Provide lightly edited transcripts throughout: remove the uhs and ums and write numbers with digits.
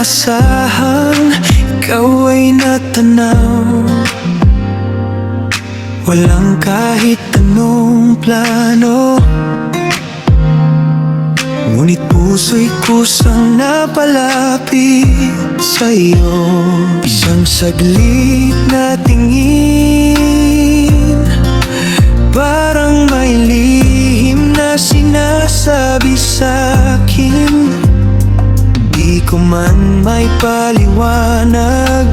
inaasahan, ikaw ay natanaw. Walang kahit anong plano, ngunit puso'y kusang napalapit sa'yo. Isang saglit na tingin, parang may lihim na sinasabi sa'kin. Di ko man may paliwanag,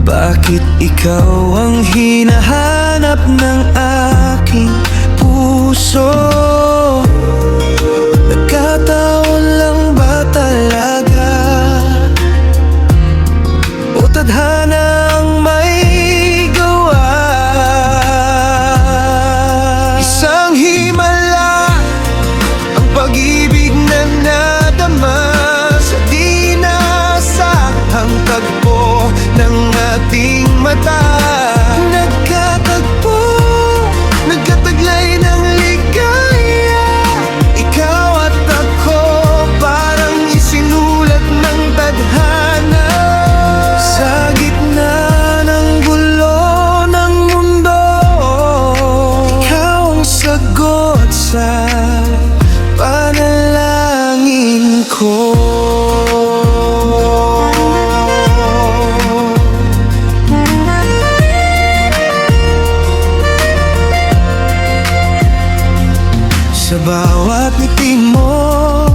bakit ikaw ang hinahanap ng aking puso? Nagkataon lang ba talaga, o tadhana ang may gawa? Isang himala ang pag-ibig na nadama, sa di nasakang tagpo ng ating mata. Nagkatagpo, nagkataglay ng ligaya, ikaw at ako, parang isinulat ng tadhana. Sa gitna ng gulo ng mundo, ikaw ang sagot sa panalangin ko. Sa bawat ngiti mo,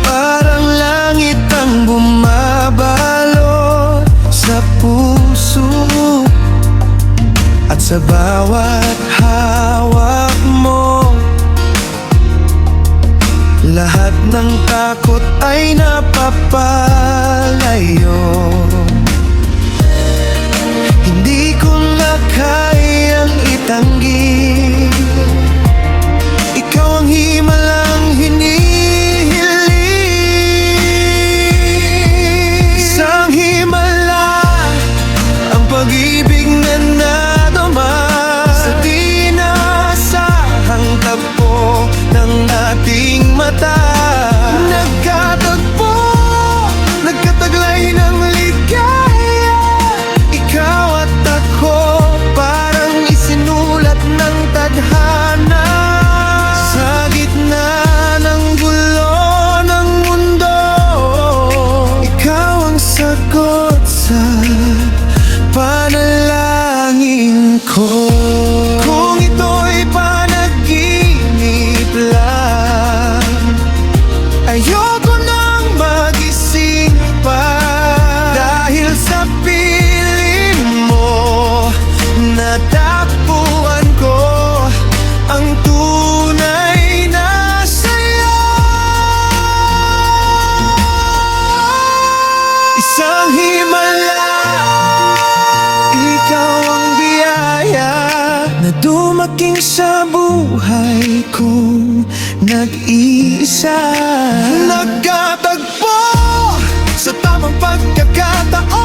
parang langit ang bumabalot sa puso. At sa bawat hawak mo, lahat ng takot ay napapalayo. Hindi ko na kayang itanggi, ikaw ang himalang hinihiling. Isang himala ang pag-ibig na nadama, sa di nasahang tagpo ng ating mata. Nagkatagpo, nagkataglay ng ligaya, ikaw at ako, parang isinulat ng tadhana. Sa gitna ng gulo ng mundo, ikaw ang sagot sa panalangin ko. Kung ito'y panaginip lang, ayoko nang magising pa, dahil sa piling mo natakbuhan ko ang tunay na saya. Isang himala, ikaw ang biyaya na dumating sa buhay kong nag-iisa. Nagkatagpo sa tamang pagkakataon,